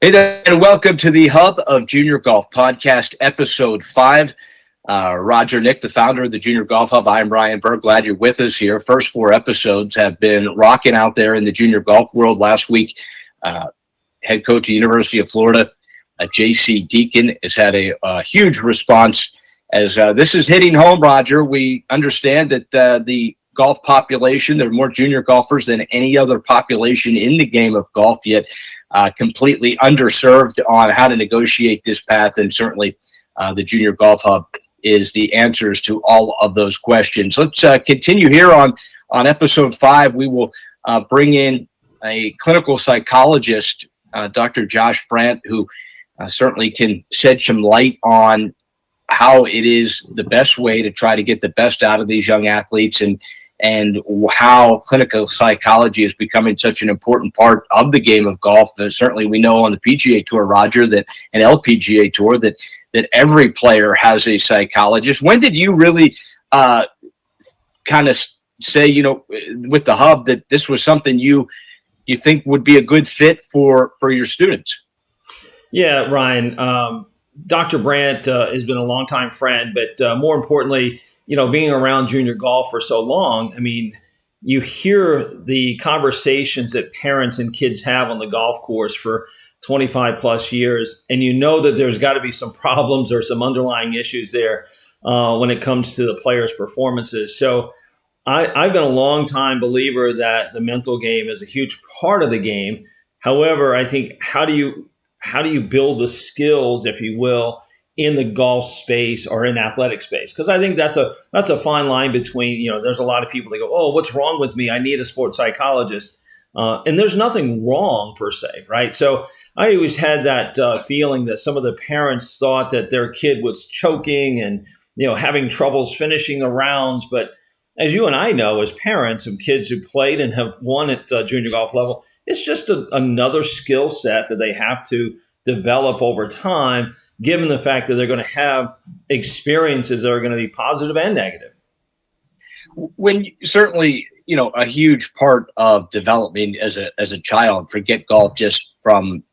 Hey there, and welcome to the Hub of Junior Golf Podcast, Episode 5. Roger Nick, the founder of the Junior Golf Hub. I'm Ryan Berg. Glad you're with us here. First 4 episodes have been rocking out there in the junior golf world. Last week, head coach of the University of Florida, J.C. Deacon, has had a huge response as this is hitting home, Roger. We understand that the golf population, there are more junior golfers than any other population in the game of golf, yet completely underserved on how to negotiate this path. And certainly the Junior Golf Hub is the answers to all of those questions. Let's continue here on episode 5. We will bring in a clinical psychologist, Dr. Josh Brant, who certainly can shed some light on how it is the best way to try to get the best out of these young athletes, and how clinical psychology is becoming such an important part of the game of golf. Certainly we know on the PGA Tour, Roger, that an LPGA Tour, that every player has a psychologist. When did you really kind of say, with the Hub, that this was something you think would be a good fit for your students? Yeah, Ryan, Dr. Brant has been a longtime friend, but more importantly, being around junior golf for so long, I mean, you hear the conversations that parents and kids have on the golf course for 25 plus years, and you know that there's got to be some problems or some underlying issues there when it comes to the players' performances. So I've been a long time believer that the mental game is a huge part of the game. However, I think how do you build the skills, if you will, in the golf space or in athletic space? Because I think that's a fine line between, there's a lot of people that go, oh, what's wrong with me? I need a sports psychologist. And there's nothing wrong per se, right? So I always had that feeling that some of the parents thought that their kid was choking and, having troubles finishing the rounds. But as you and I know, as parents of kids who played and have won at junior golf level, it's just another skill set that they have to develop over time, given the fact that they're going to have experiences that are going to be positive and negative. Certainly, a huge part of developing as a child, forget golf just from,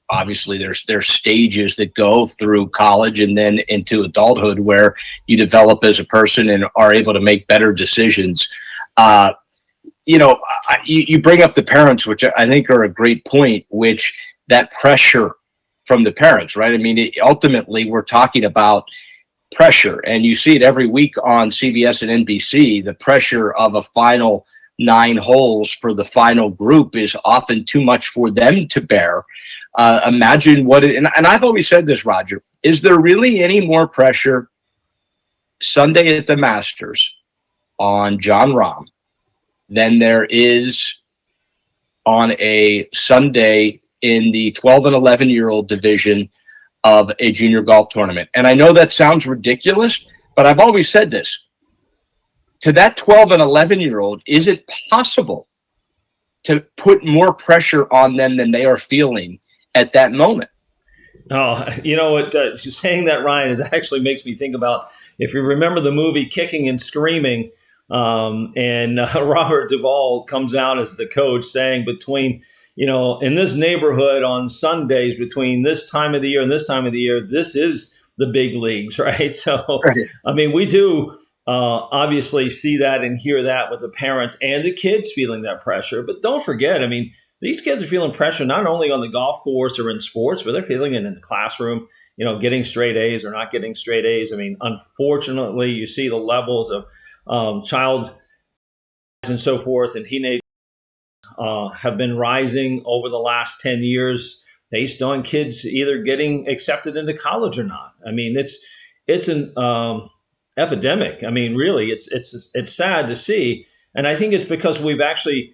obviously there's stages that go through college and then into adulthood where you develop as a person and are able to make better decisions. You bring up the parents, which I think are a great point, which that pressure from the parents, right? I mean, ultimately, we're talking about pressure, and you see it every week on CBS and NBC. The pressure of a final 9 holes for the final group is often too much for them to bear. Imagine and I've always said this, Roger, is there really any more pressure Sunday at the Masters on Jon Rahm than there is on a Sunday in the 12 and 11-year-old division of a junior golf tournament? And I know that sounds ridiculous, but I've always said this. To that 12 and 11-year-old, is it possible to put more pressure on them than they are feeling at that moment? Oh, you know what? Saying that, Ryan, it actually makes me think about, if you remember the movie Kicking and Screaming, and Robert Duvall comes out as the coach saying, between in this neighborhood on Sundays, between this time of the year and this time of the year, this is the big leagues, right? So, right. I mean, we do obviously see that and hear that with the parents and the kids feeling that pressure. But don't forget, I mean, these kids are feeling pressure not only on the golf course or in sports, but they're feeling it in the classroom, getting straight A's or not getting straight A's. I mean, unfortunately, you see the levels of child and so forth and teenage have been rising over the last 10 years based on kids either getting accepted into college or not. I mean, it's an epidemic. I mean, really, it's sad to see. And I think it's because we've actually,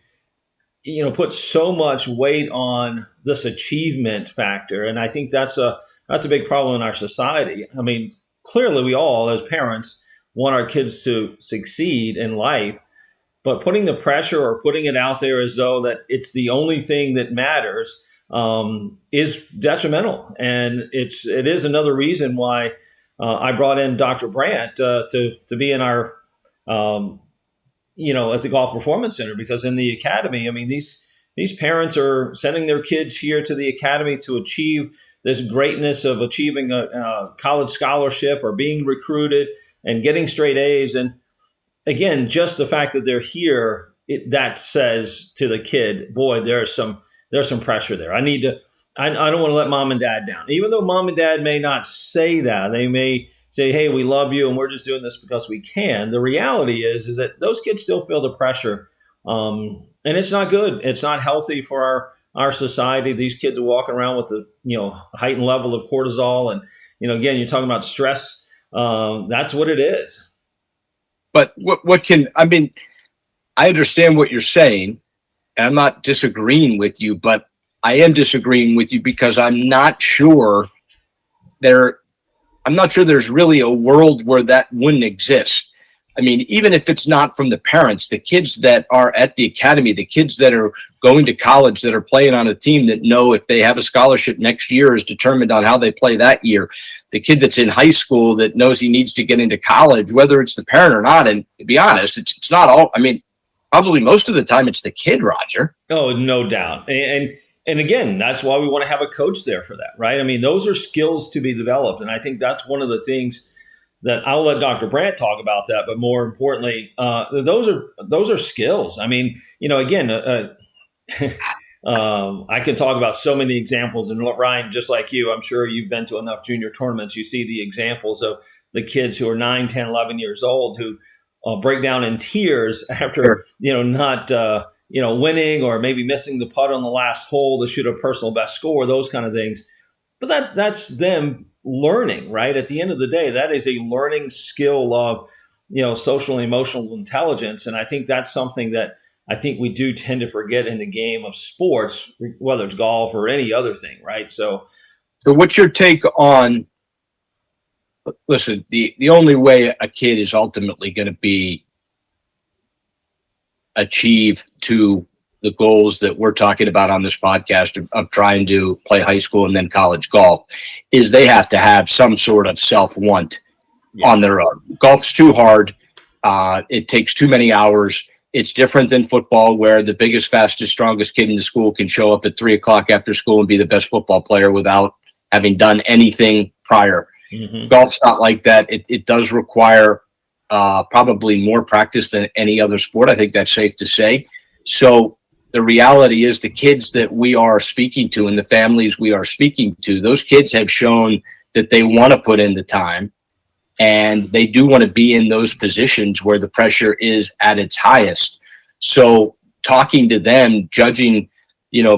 put so much weight on this achievement factor. And I think that's a big problem in our society. I mean, clearly we all, as parents, want our kids to succeed in life. But putting the pressure or putting it out there as though that it's the only thing that matters is detrimental. And it is another reason why I brought in Dr. Brant to be in our, at the Golf Performance Center, because in the academy, I mean, these these parents are sending their kids here to the academy to achieve this greatness of achieving a college scholarship or being recruited and getting straight A's. And again, just the fact that they're here, that says to the kid, boy, there's some pressure there. I don't want to let mom and dad down. Even though mom and dad may not say that, they may say, hey, we love you and we're just doing this because we can. The reality is that those kids still feel the pressure. And it's not good. It's not healthy for our society. These kids are walking around with a heightened level of cortisol. And, again, you're talking about stress. That's what it is. But I understand what you're saying, and I'm not disagreeing with you, but I am disagreeing with you because I'm not sure there's really a world where that wouldn't exist. I mean, even if it's not from the parents, the kids that are at the academy, the kids that are going to college, that are playing on a team that know if they have a scholarship next year is determined on how they play that year. The kid that's in high school that knows he needs to get into college, whether it's the parent or not. And to be honest, it's not all. I mean, probably most of the time it's the kid, Roger. Oh, no doubt. And again, that's why we want to have a coach there for that, right? I mean, those are skills to be developed. And I think that's one of the things that I'll let Dr. Brant talk about that. But more importantly, those are skills. I mean, again, I can talk about so many examples. And Ryan, just like you, I'm sure you've been to enough junior tournaments. You see the examples of the kids who are 9, 10, 11 years old who break down in tears after, not, winning or maybe missing the putt on the last hole to shoot a personal best score, those kind of things. But that's them learning, right? At the end of the day, that is a learning skill of, social and emotional intelligence. And I think that's something that I think we do tend to forget in the game of sports, whether it's golf or any other thing, right? So what's your take on, listen, the only way a kid is ultimately going to achieve to the goals that we're talking about on this podcast of trying to play high school and then college golf is they have to have some sort of self-want on their own. Golf's too hard. It takes too many hours. It's different than football where the biggest, fastest, strongest kid in the school can show up at 3:00 after school and be the best football player without having done anything prior. Mm-hmm. Golf's not like that. It does require probably more practice than any other sport. I think that's safe to say. So the reality is the kids that we are speaking to and the families we are speaking to, those kids have shown that they want to put in the time and they do want to be in those positions where the pressure is at its highest. So talking to them, judging,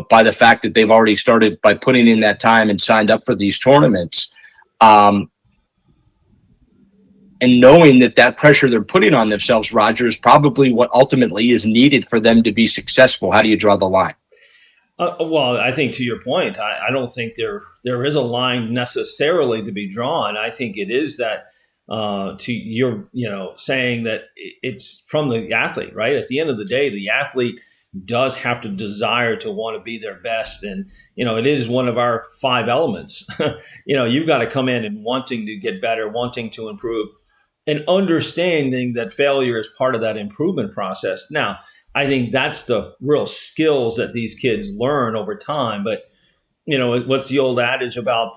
by the fact that they've already started by putting in that time and signed up for these tournaments, and knowing that pressure they're putting on themselves, Roger, is probably what ultimately is needed for them to be successful. How do you draw the line? Well, I think to your point, I don't think there is a line necessarily to be drawn. I think it is that to your, saying that it's from the athlete, right? At the end of the day, the athlete does have to desire to want to be their best. And, it is one of our 5 elements. You've got to come in and wanting to get better, wanting to improve, and understanding that failure is part of that improvement process. Now, I think that's the real skills that these kids learn over time. But, what's the old adage about,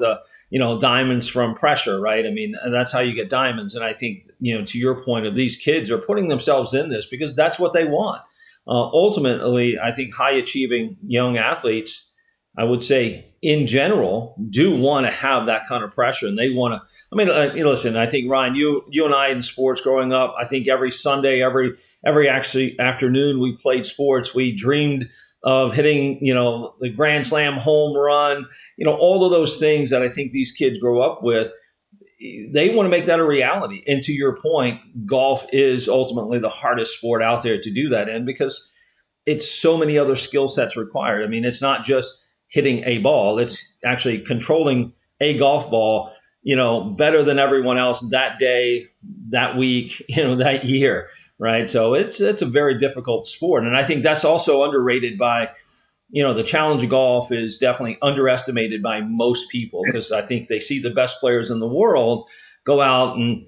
diamonds from pressure, right? I mean, that's how you get diamonds. And I think, to your point of these kids are putting themselves in this because that's what they want. Ultimately, I think high achieving young athletes, I would say in general, do want to have that kind of pressure. And they want to, listen, I think, Ryan, you and I in sports growing up, I think every Sunday, every actually afternoon we played sports, we dreamed of hitting, the grand slam home run, all of those things that I think these kids grow up with. They want to make that a reality. And to your point, golf is ultimately the hardest sport out there to do that in because it's so many other skill sets required. I mean, it's not just hitting a ball. It's actually controlling a golf ball, better than everyone else that day, that week, that year, right? So it's a very difficult sport. And I think that's also underrated by, the challenge of golf is definitely underestimated by most people because I think they see the best players in the world go out and,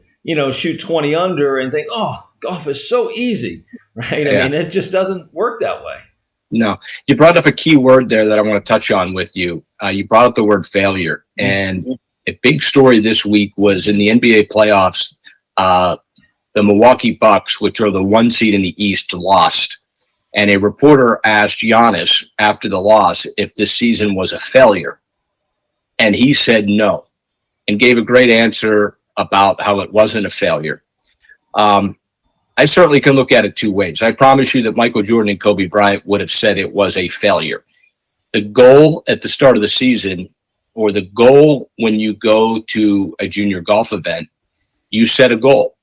shoot 20 under and think, oh, golf is so easy, right? Yeah. I mean, it just doesn't work that way. No, you brought up a key word there that I want to touch on with you. You brought up the word failure, and a big story this week was in the NBA playoffs. The Milwaukee Bucks, which are the 1 seed in the East, lost. And a reporter asked Giannis after the loss if this season was a failure. And he said no, and gave a great answer about how it wasn't a failure. I certainly can look at it two ways. I promise you that Michael Jordan and Kobe Bryant would have said it was a failure. The goal at the start of the season, or the goal when you go to a junior golf event, you set a goal.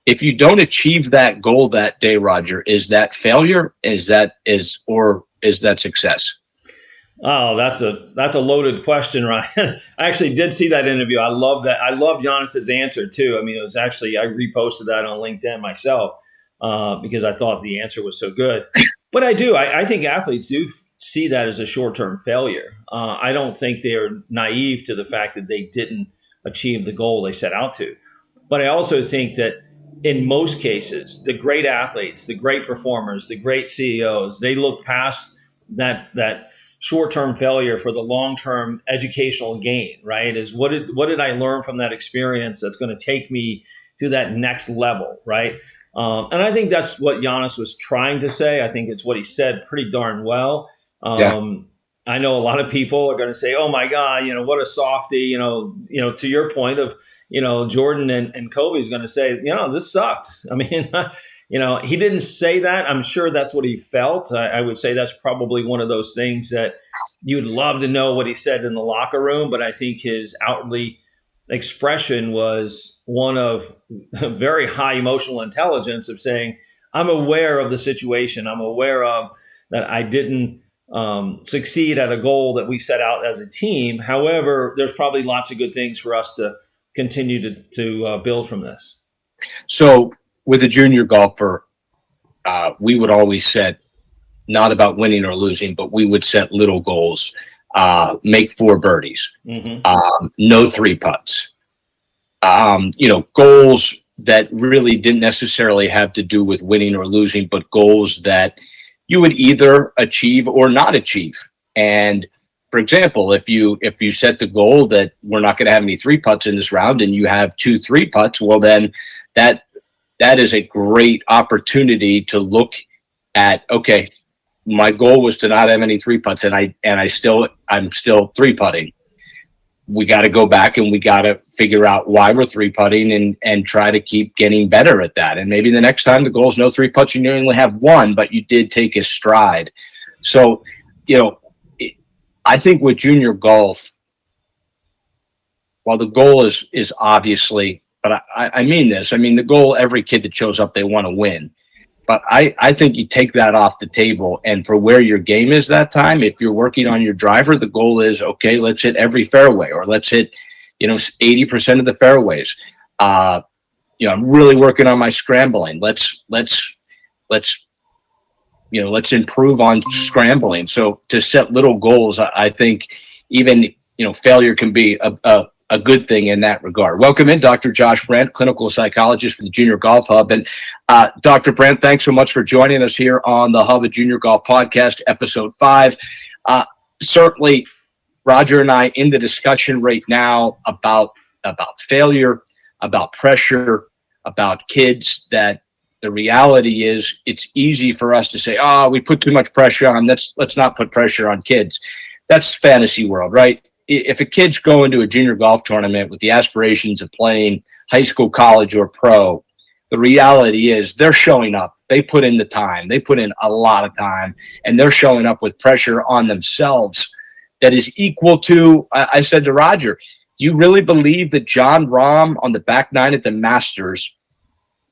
If you don't achieve that goal that day, Roger, is that failure? Or is that success? Oh, that's a loaded question, Ryan. I actually did see that interview. I love that. I love Giannis's answer too. I mean, it was actually, I reposted that on LinkedIn myself because I thought the answer was so good. But I think athletes do see that as a short-term failure. I don't think they're naive to the fact that they didn't achieve the goal they set out to. But I also think that in most cases, the great athletes, the great performers, the great CEOs, they look past that short-term failure for the long-term educational gain, right? Is what did I learn from that experience that's going to take me to that next level, right? And I think that's what Giannis was trying to say. I think it's what he said pretty darn well. I know a lot of people are going to say, "Oh my God, what a softie," to your point of, Jordan and Kobe is going to say, this sucked. I mean, he didn't say that. I'm sure that's what he felt. I would say that's probably one of those things that you'd love to know what he said in the locker room. But I think his outwardly expression was one of very high emotional intelligence of saying, I'm aware of the situation. I'm aware of that I didn't succeed at a goal that we set out as a team. However, there's probably lots of good things for us to continue to build from this. So with a junior golfer, we would always set not about winning or losing, but we would set little goals. Make 4 birdies, no 3 putts. Goals that really didn't necessarily have to do with winning or losing, but goals that you would either achieve or not achieve. And for example, if you set the goal that we're not going to have any 3 putts in this round, and you have 2 3 putts, well then that is a great opportunity to look at, okay, my goal was to not have any 3 putts, and I'm still 3 putting. We got to go back and we got to figure out why we're 3 putting and try to keep getting better at that. And maybe the next time the goal is no 3 putts and you only have 1, but you did take a stride. So, I think with junior golf, while the goal is obviously, but I mean this, the goal, every kid that shows up, they want to win. But I think you take that off the table, and for where your game is that time, if you're working on your driver, the goal is, okay, let's hit every fairway, or let's hit, 80% of the fairways. I'm really working on my scrambling. Let's improve on scrambling. So to set little goals, I think even, failure can be a good thing in that regard. Welcome in, Dr. Josh Brant, clinical psychologist for the Junior Golf Hub. And Dr. Brant, thanks so much for joining us here on the Hub of Junior Golf Podcast, episode 5. Certainly, Roger and I in the discussion right now about failure, about pressure, about kids, that the reality is it's easy for us to say, we put too much pressure on. Let's not put pressure on kids. That's fantasy world, right? If a kid's going to a junior golf tournament with the aspirations of playing high school, college, or pro, the reality is they're showing up. They put in the time. They put in a lot of time, and they're showing up with pressure on themselves that is equal to, I said to Roger, do you really believe that John Rahm on the back 9 at the Masters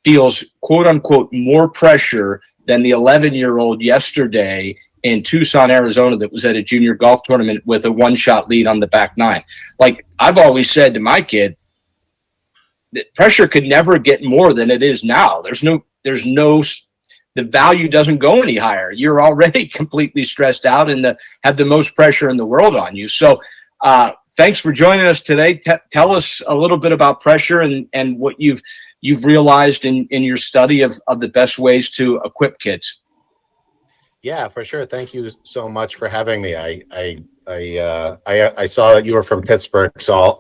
feels, quote unquote, more pressure than the 11-year-old yesterday in Tucson, Arizona, that was at a junior golf tournament with a 1-shot lead on the back 9? Like I've always said to my kid, that pressure could never get more than it is now. The value doesn't go any higher. You're already completely stressed out and have the most pressure in the world on you. So thanks for joining us today. Tell us a little bit about pressure and what you've realized in your study of the best ways to equip kids. Yeah, for sure. Thank you so much for having me. I saw that you were from Pittsburgh, so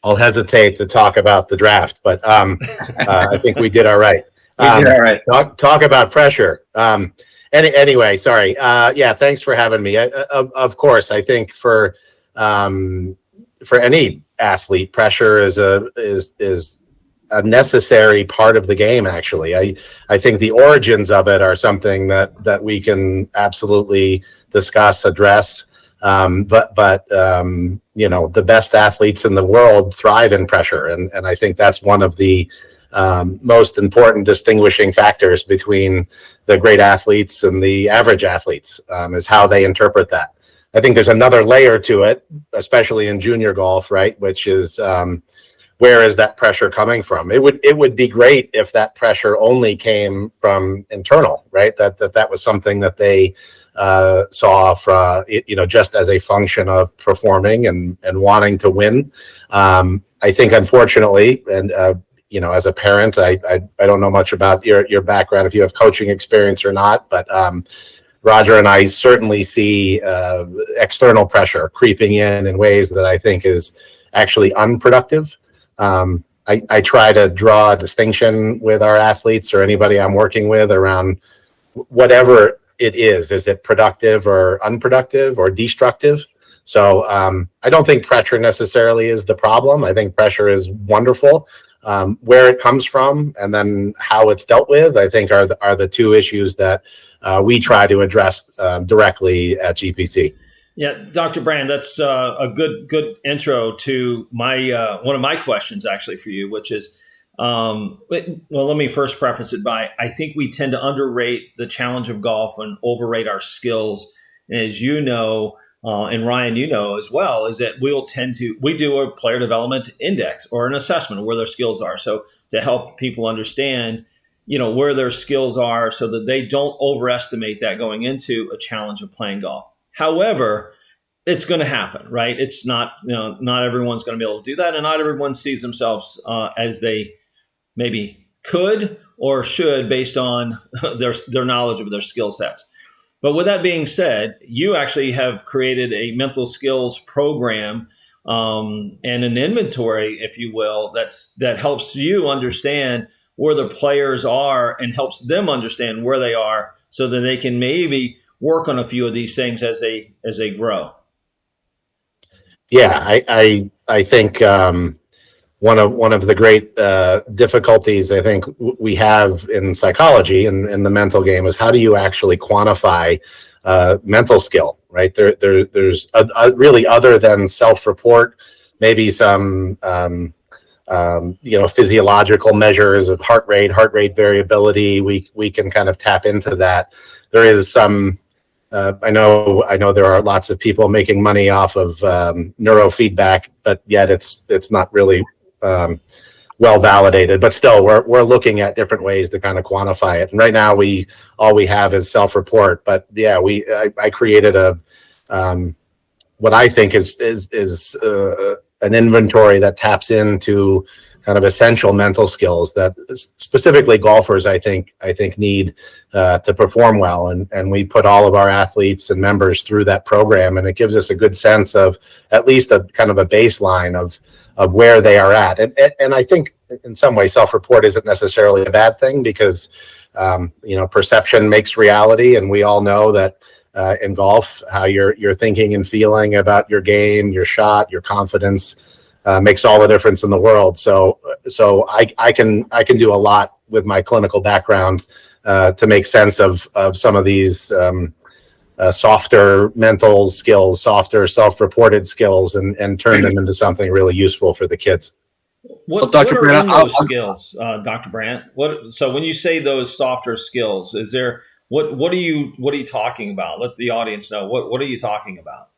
I'll hesitate to talk about the draft, but I think we did all right. We did all right. Talk about pressure. Anyway, sorry. Yeah, thanks for having me. Of course, I think for any athlete, pressure is a necessary part of the game. Actually, I think the origins of it are something that we can absolutely discuss, address. But the best athletes in the world thrive in pressure, and I think that's one of the most important distinguishing factors between the great athletes and the average athletes, is how they interpret that. I think there's another layer to it, especially in junior golf, right? Which is where is that pressure coming from? It would be great if that pressure only came from internal, right? That was something that they saw from, just as a function of performing and wanting to win. I think, unfortunately, and as a parent, I don't know much about your background, if you have coaching experience or not, but Roger and I certainly see external pressure creeping in ways that I think is actually unproductive. I try to draw a distinction with our athletes or anybody I'm working with around whatever it is. Is it productive or unproductive or destructive? So I don't think pressure necessarily is the problem. I think pressure is wonderful. Where it comes from and then how it's dealt with, I think are the two issues that we try to address directly at GPC. Yeah, Dr. Brand, that's a good intro to my one of my questions actually for you, which is, well, let me first preface it by, I think we tend to underrate the challenge of golf and overrate our skills. And as you know, and Ryan, you know as well, is that we do a player development index or an assessment of where their skills are. So to help people understand, where their skills are so that they don't overestimate that going into a challenge of playing golf. However, it's going to happen, right? It's not, not everyone's going to be able to do that. And not everyone sees themselves as they maybe could or should based on their knowledge of their skill sets. But with that being said, you actually have created a mental skills program and an inventory, if you will, that helps you understand where the players are and helps them understand where they are so that they can maybe work on a few of these things as they grow. Yeah, I think one of the great difficulties I think we have in psychology and in the mental game is how do you actually quantify mental skill, right? There's really, other than self-report, maybe some physiological measures of heart rate variability. We can kind of tap into that. There is some. I know there are lots of people making money off of neurofeedback, but yet it's not really well validated. But still, we're looking at different ways to kind of quantify it. And right now, all we have is self-report. But yeah, I created what I think is an inventory that taps into kind of essential mental skills that specifically golfers I think need to perform well, and we put all of our athletes and members through that program, and it gives us a good sense of at least a kind of a baseline of where they are at, and I think in some way self-report isn't necessarily a bad thing because perception makes reality, and we all know that in golf how you're thinking and feeling about your game, your shot, your confidence makes all the difference in the world. So I can do a lot with my clinical background to make sense of some of these softer mental skills, softer self-reported skills, and turn them into something really useful for the kids. What are Brant, those skills, Dr. Brant? So when you say those softer skills, is there what are you talking about? Let the audience know what are you talking about?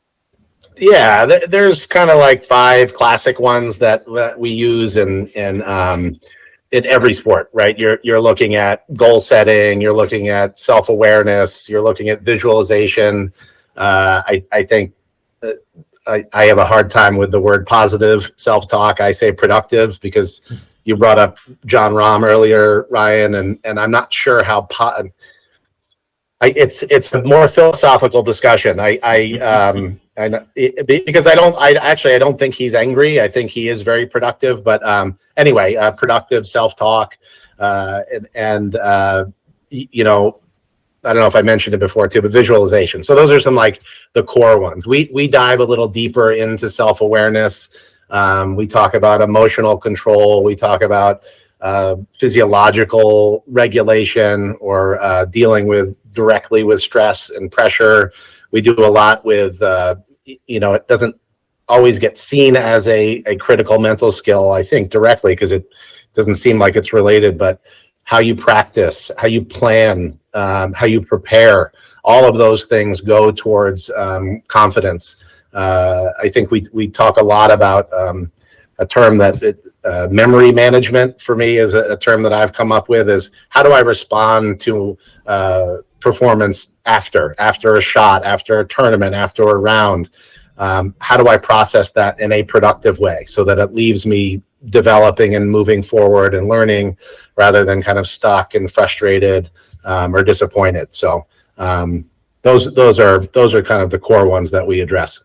Yeah, there's kind of like 5 classic ones that we use in every sport, right? You're looking at goal setting, you're looking at self-awareness, you're looking at visualization. I think I have a hard time with the word positive self-talk. I say productive because you brought up John Rahm earlier, Ryan, and I'm not sure how It's a more philosophical discussion. Because I don't think he's angry. I think he is very productive. But anyway, productive self-talk, you know, I don't know if I mentioned it before too, but visualization. So those are some like the core ones. We dive a little deeper into self-awareness. We talk about emotional control. We talk about physiological regulation, or dealing directly with stress and pressure. We do a lot with, you know, it doesn't always get seen as a critical mental skill, I think, directly, because it doesn't seem like it's related, but how you practice, how you plan, how you prepare, all of those things go towards confidence. I think we talk a lot about a term that memory management, for me, is a term that I've come up with, is how do I respond to performance after a shot, after a tournament, after a round? How do I process that in a productive way so that it leaves me developing and moving forward and learning, rather than kind of stuck and frustrated or disappointed? So those are kind of the core ones that we address.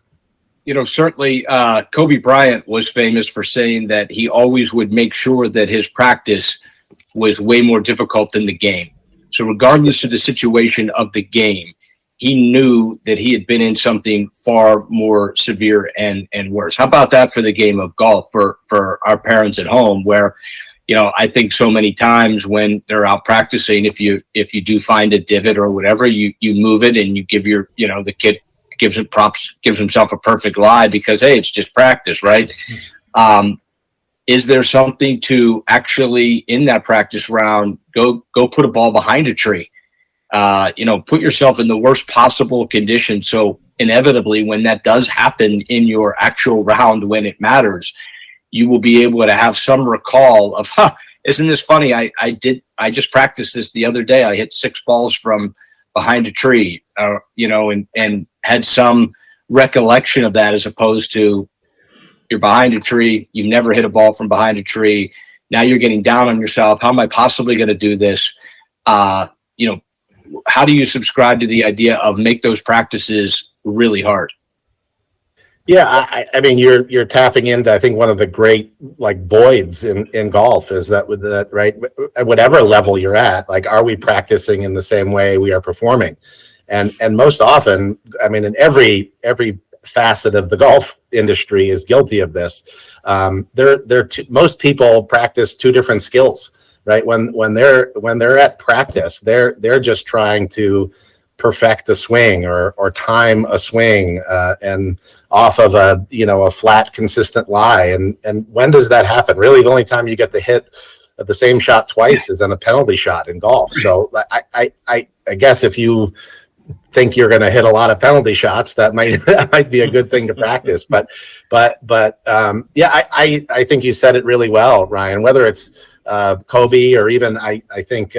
You know, certainly Kobe Bryant was famous for saying that he always would make sure that his practice was way more difficult than the game. So regardless of the situation of the game, he knew that he had been in something far more severe and worse. How about that for the game of golf for our parents at home, where, you know, I think so many times when they're out practicing, if you do find a divot or whatever, you move it and you give the kid gives himself a perfect lie because, hey, it's just practice, right? Is there something to actually, in that practice round, go put a ball behind a tree? Put yourself in the worst possible condition. So inevitably, when that does happen in your actual round, when it matters, you will be able to have some recall of, isn't this funny? I just practiced this the other day. I hit 6 balls from behind a tree, and had some recollection of that, as opposed to you're behind a tree. You've never hit a ball from behind a tree. Now you're getting down on yourself. How am I possibly going to do this? How do you subscribe to the idea of make those practices really hard? Yeah, I mean, you're tapping into, I think, one of the great voids in golf, is that with that, right, at whatever level you're at, are we practicing in the same way we are performing? And most often, I mean, in every facet of the golf industry is guilty of this. Most people practice 2 different skills, right? When they're at practice, they're just trying to perfect a swing or time a swing and off of a flat, consistent lie. And when does that happen? Really, the only time you get to hit the same shot twice is on a penalty shot in golf. So I guess if you think you're going to hit a lot of penalty shots, that might be a good thing to practice. But I think you said it really well, Ryan. Whether it's Kobe or even I think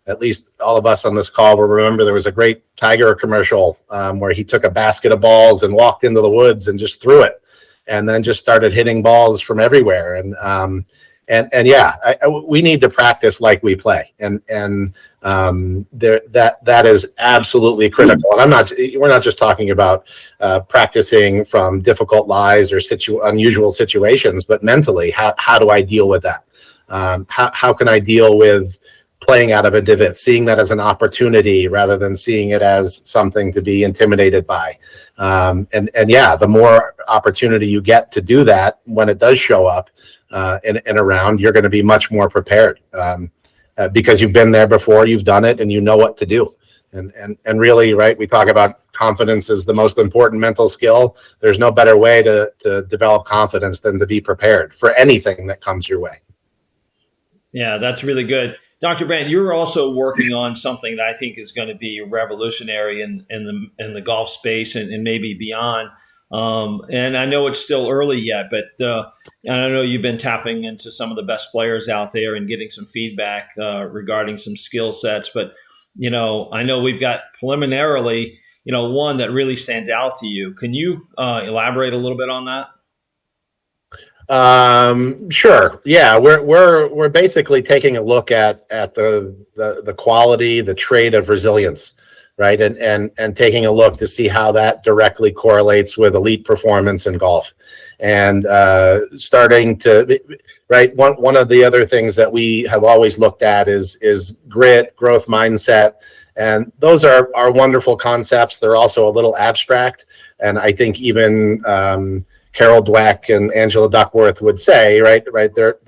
at least all of us on this call will remember there was a great Tiger commercial where he took a basket of balls and walked into the woods and just threw it, and then just started hitting balls from everywhere. We need to practice like we play, and that is absolutely critical. And we're not just talking about practicing from difficult lies or unusual situations, but mentally, how do I deal with that? How can I deal with playing out of a divot, seeing that as an opportunity rather than seeing it as something to be intimidated by? The more opportunity you get to do that, when it does show up in a round, you're going to be much more prepared because you've been there before, you've done it, and you know what to do. And really, right, we talk about confidence is the most important mental skill. There's no better way to develop confidence than to be prepared for anything that comes your way. Yeah, that's really good. Dr. Brant, you're also working on something that I think is going to be revolutionary in the golf space and maybe beyond. And I know it's still early yet, but I know you've been tapping into some of the best players out there and getting some feedback regarding some skill sets. But, I know we've got preliminarily, one that really stands out to you. Can you elaborate a little bit on that? Sure. Yeah, we're basically taking a look at the quality, the trait of resilience. right? And taking a look to see how that directly correlates with elite performance in golf. And starting to, right, one of the other things that we have always looked at is grit, growth mindset. And those are wonderful concepts. They're also a little abstract. And I think even Carol Dweck and Angela Duckworth would say, right, they're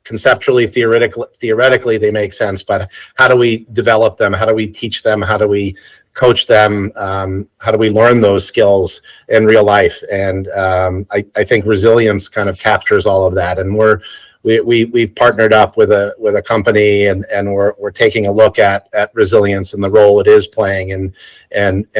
conceptually, theoretically, they make sense. But how do we develop them? How do we teach them? How do we coach them? How do we learn those skills in real life? And I think resilience kind of captures all of that. And we've partnered up with a company, and we're taking a look at resilience and the role it is playing in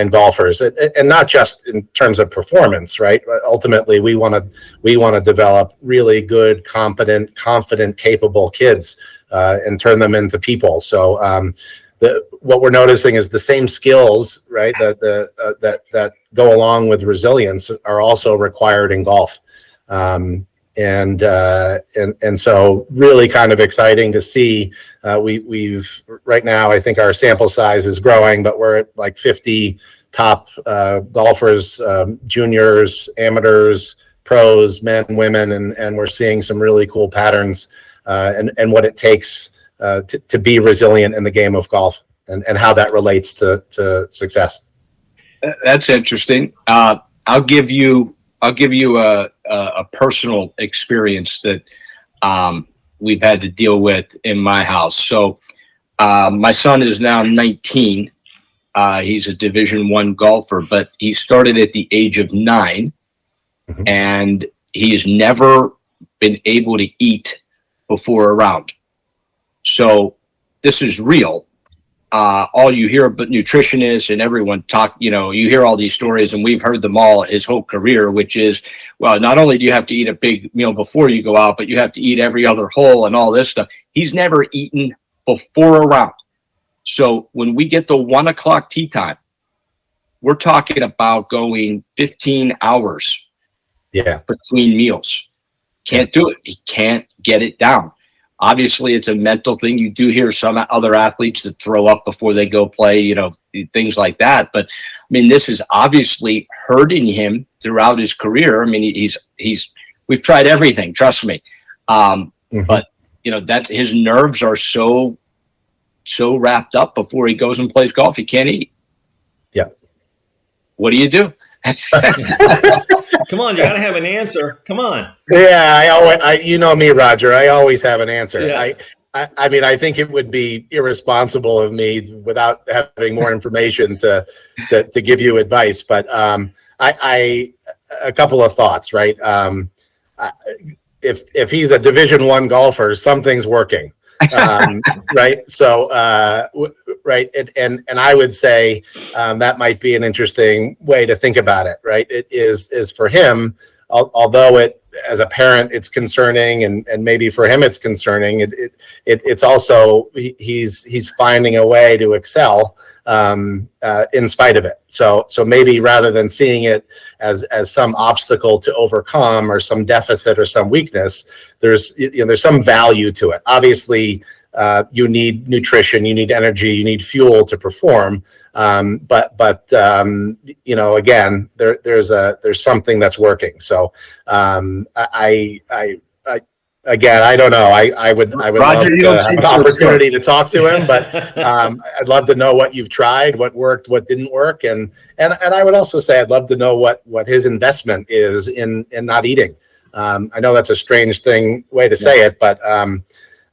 golfers, and not just in terms of performance, right? Ultimately, we want to develop really good, competent, confident, capable kids and turn them into people. So what we're noticing is the same skills, right, that go along with resilience are also required in golf. And so really kind of exciting to see. We've right now, I think our sample size is growing, but we're at like 50 top golfers, juniors, amateurs, pros, men, women, and we're seeing some really cool patterns and what it takes to be resilient in the game of golf, and how that relates to success. That's interesting. I'll give you a personal experience that we've had to deal with in my house. So my son is now 19. He's a Division I golfer, but he started at the age of 9, Mm-hmm. and he has never been able to eat before a round. So this is real. All you hear but nutritionists and everyone talk, you hear all these stories, and we've heard them all his whole career, which is, well, not only do you have to eat a big meal before you go out, but you have to eat every other hole and all this stuff. He's never eaten before a round. So when we get the 1 o'clock tee time, we're talking about going 15 hours between meals. Can't do it. He can't get it down. Obviously, it's a mental thing. You do hear some other athletes that throw up before they go play, things like that. But I mean, this is obviously hurting him throughout his career. I mean, we've tried everything, trust me. But that his nerves are so wrapped up before he goes and plays golf, he can't eat. Yeah. What do you do? Come on, you gotta have an answer. Come on. Yeah, you know me, Roger. I always have an answer. Yeah. I mean, I think it would be irresponsible of me without having more information to give you advice. But a couple of thoughts, right? If he's a Division I golfer, something's working. Right. So, right. And I would say that might be an interesting way to think about it. Right. It is for him, although as a parent, it's concerning, and maybe for him, it's concerning. It's also, he's finding a way to excel in spite of it. So maybe rather than seeing it as some obstacle to overcome, or some deficit or some weakness, there's some value to it. Obviously, you need nutrition, you need energy, you need fuel to perform. But again, there's something that's working. So Again, I don't know. I would Roger, love to have an opportunity to talk to him, but I'd love to know what you've tried, what worked, what didn't work, and I would also say I'd love to know what his investment is in not eating. I know that's a strange way to say it, but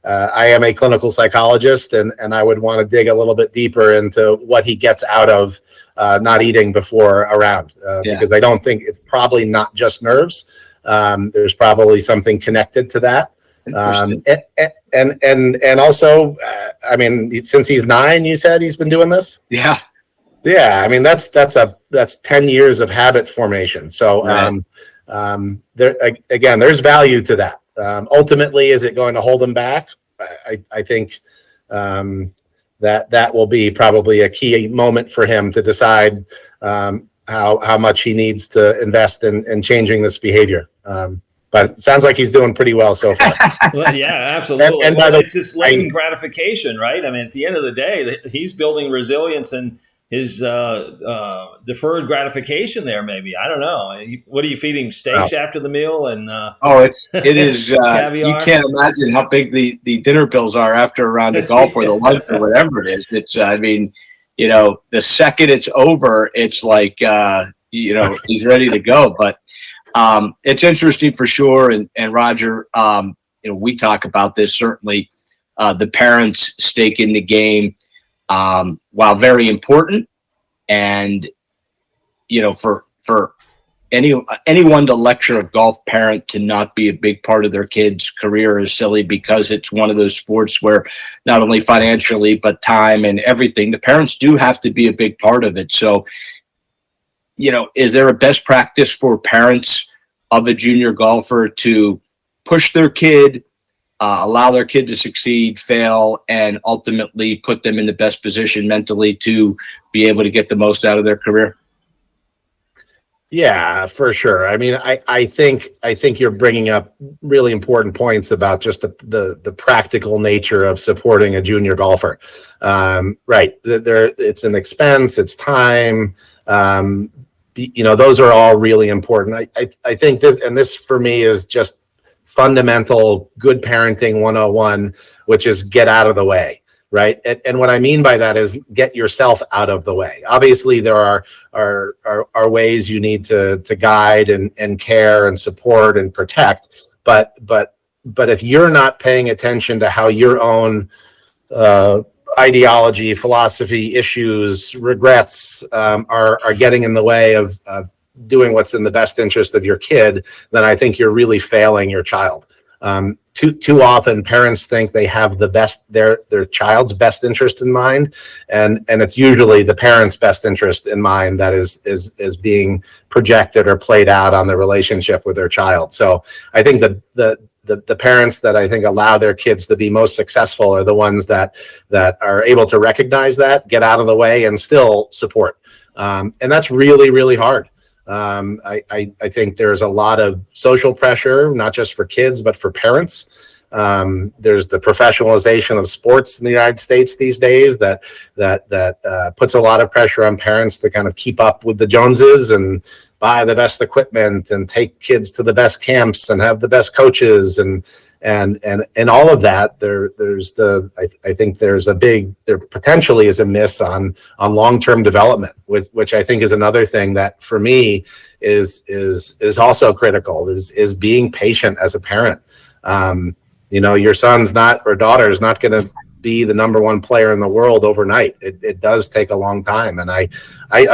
I am a clinical psychologist, and I would want to dig a little bit deeper into what he gets out of not eating before a round, because I don't think it's probably not just nerves. There's probably something connected to that. And also, I mean, since he's 9, you said he's been doing this? Yeah. I mean, that's 10 years of habit formation. So, there's value to that. Ultimately, is it going to hold him back? I think that will be probably a key moment for him to decide how much he needs to invest in changing this behavior. But it sounds like he's doing pretty well so far. Well, yeah, absolutely. And it's just latent gratification, right? I mean, at the end of the day, he's building resilience, and deferred gratification there. Maybe, I don't know. What are you feeding, steaks after the meal and it is you caviar? can't imagine how big the dinner bills are after a round of golf or the lunch or whatever it is. It's I mean, the second it's over, it's like he's ready to go. But it's interesting for sure. And Roger, we talk about this certainly. The parents' stake in the game, while very important, and for anyone to lecture a golf parent to not be a big part of their kid's career is silly, because it's one of those sports where not only financially but time and everything, the parents do have to be a big part of it. So, is there a best practice for parents of a junior golfer to push their kid, allow their kid to succeed, fail, and ultimately put them in the best position mentally to be able to get the most out of their career? Yeah, for sure. I mean, I think you're bringing up really important points about just the practical nature of supporting a junior golfer. Right. It's an expense, it's time. Those are all really important. I think this for me is just fundamental good parenting 101, which is get out of the way, right? And what I mean by that is get yourself out of the way. Obviously, there are ways you need to guide and care and support and protect, but if you're not paying attention to how your own ideology, philosophy, issues, regrets are getting in the way of doing what's in the best interest of your kid, then I think you're really failing your child. Too often parents think they have their child's best interest in mind, and it's usually the parent's best interest in mind that is being projected or played out on the relationship with their child. So I think the parents that I think allow their kids to be most successful are the ones that are able to recognize that, get out of the way, and still support. And that's really, really hard. I think there's a lot of social pressure, not just for kids, but for parents. There's the professionalization of sports in the United States these days that puts a lot of pressure on parents to kind of keep up with the Joneses and buy the best equipment and take kids to the best camps and have the best coaches and all of that. I think there potentially is a miss on long-term development, which I think is another thing that for me is also critical is being patient as a parent. Your son's not or daughter is not going to be the number one player in the world overnight. It does take a long time, and I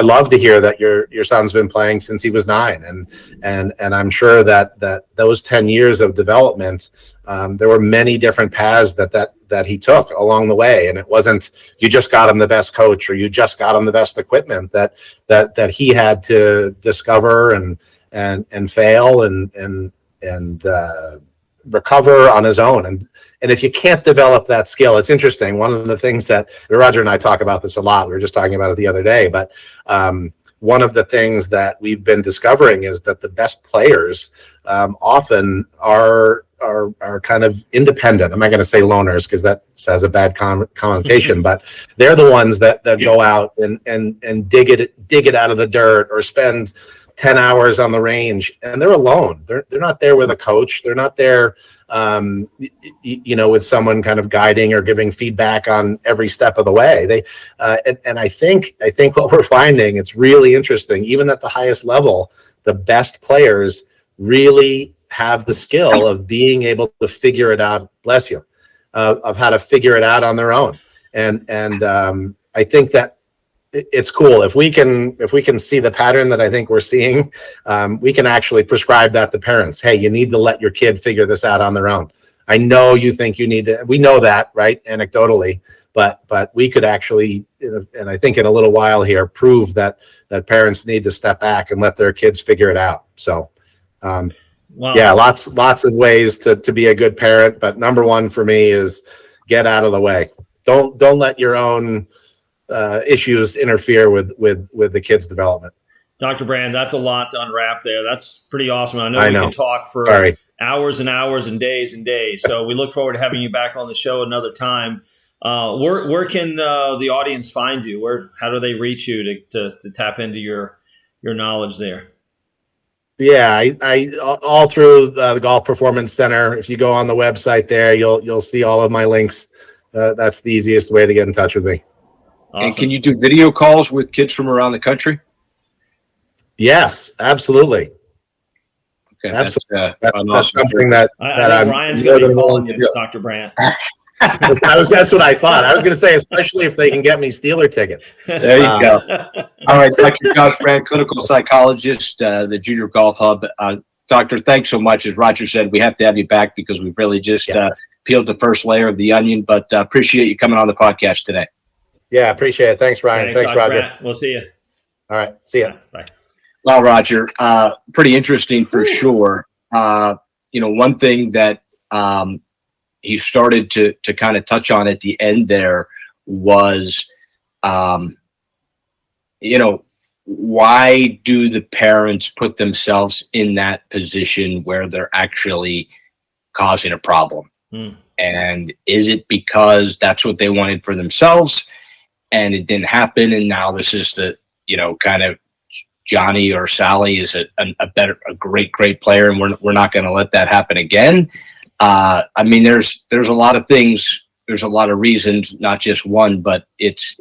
love to hear that your son's been playing since he was 9, and I'm sure that those 10 years of development, there were many different paths that he took along the way, and it wasn't you just got him the best coach or you just got him the best equipment. That he had to discover and fail and recover on his own. And if you can't develop that skill, it's interesting. One of the things that Roger and I talk about this a lot, we were just talking about it the other day, but one of the things that we've been discovering is that the best players often are kind of independent. I'm not going to say loners because that has a bad connotation, but they're the ones that go out and dig it out of the dirt or spend 10 hours on the range, and they're alone. They're not there with a coach. They're not there, with someone kind of guiding or giving feedback on every step of the way. And I think what we're finding, it's really interesting. Even at the highest level, the best players really have the skill of being able to figure it out. Bless you, of how to figure it out on their own. And I think that it's cool if we can see the pattern that I think we're seeing. We can actually prescribe that to parents. Hey, you need to let your kid figure this out on their own. I know you think you need to. We know that, right? Anecdotally, but we could actually, and I think in a little while here, prove that parents need to step back and let their kids figure it out. So, wow. Yeah, lots of ways to be a good parent. But number one for me is get out of the way. Don't let your own issues interfere with the kids' development. Dr. Brand, that's a lot to unwrap there. That's pretty awesome. I know we can talk for hours and hours and days. So we look forward to having you back on the show another time. Where can the audience find you? How do they reach you to tap into your knowledge there? Yeah, I all through the Golf Performance Center. If you go on the website there, you'll see all of my links. That's the easiest way to get in touch with me. Awesome. And can you do video calls with kids from around the country? Yes, absolutely. Okay, absolutely. That's That's something that I'm Ryan's going to be calling you, Dr. Brant. That's what I thought. I was going to say, especially if they can get me Steeler tickets. There you go. All right, Dr. Josh Brant, clinical psychologist, the Junior Golf Hub. Doctor, thanks so much. As Roger said, we have to have you back because we've really just peeled the first layer of the onion, but appreciate you coming on the podcast today. Yeah, appreciate it. Thanks, Ryan. Thanks Roger. Brant. We'll see you. All right, see ya. Bye. Well, Roger, pretty interesting for sure. One thing that he started to kind of touch on at the end there was, why do the parents put themselves in that position where they're actually causing a problem? And is it because that's what they wanted for themselves and it didn't happen? And now this is the, kind of Johnny or Sally is a great player, and we're not going to let that happen again. There's a lot of things. There's a lot of reasons, not just one, but it's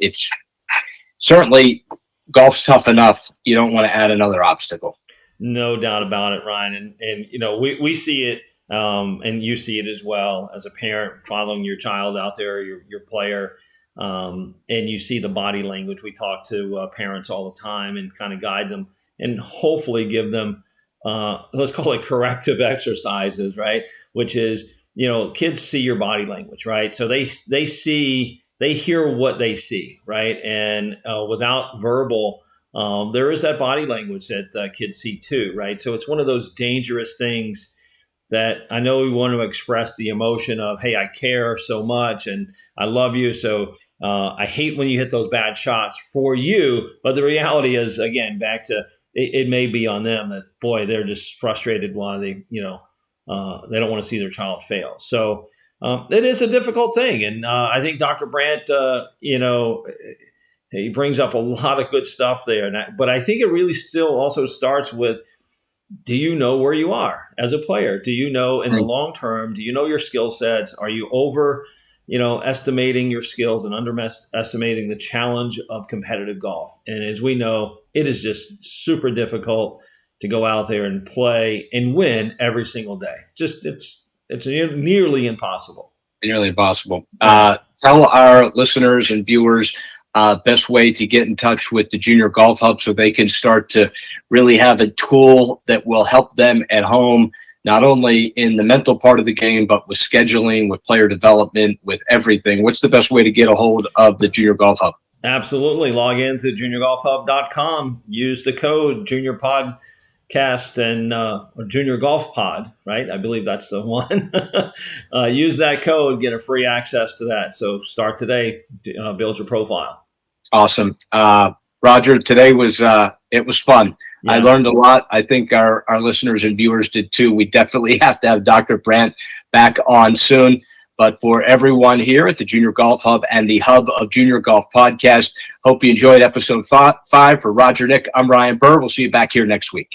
certainly golf's tough enough. You don't want to add another obstacle. No doubt about it, Ryan. And we see it, and you see it as well as a parent following your child out there, your player. And you see the body language. We talk to parents all the time and kind of guide them and hopefully give them, let's call it corrective exercises, right? Which is, kids see your body language, right? So they hear what they see, right? And without verbal, there is that body language that kids see too, right? So it's one of those dangerous things that I know we want to express the emotion of, hey, I care so much and I love you. So I hate when you hit those bad shots for you. But the reality is, again, back to it may be on them that, boy, they're just frustrated why they don't want to see their child fail. So it is a difficult thing. And I think Dr. Brant, he brings up a lot of good stuff there. But I think it really still also starts with, do you know where you are as a player? Do you know in the long term, do you know your skill sets? Are you estimating your skills and underestimating the challenge of competitive golf? And as we know, it is just super difficult to go out there and play and win every single day. It's nearly impossible. Nearly impossible. Tell our listeners and viewers best way to get in touch with the Junior Golf Hub so they can start to really have a tool that will help them at home, not only in the mental part of the game, but with scheduling, with player development, with everything. What's the best way to get a hold of the Junior Golf Hub? Absolutely. Log in to juniorgolfhub.com. Use the code JuniorPodcast and or Junior Golf Pod, right? I believe that's the one. Use that code, get a free access to that. So start today, build your profile. Awesome. Roger, today was fun. Yeah. I learned a lot. I think our listeners and viewers did too. We definitely have to have Dr. Brant back on soon. But for everyone here at the Junior Golf Hub and the Hub of Junior Golf Podcast, hope you enjoyed episode 5. For Roger, Nick, I'm Ryan Burr. We'll see you back here next week.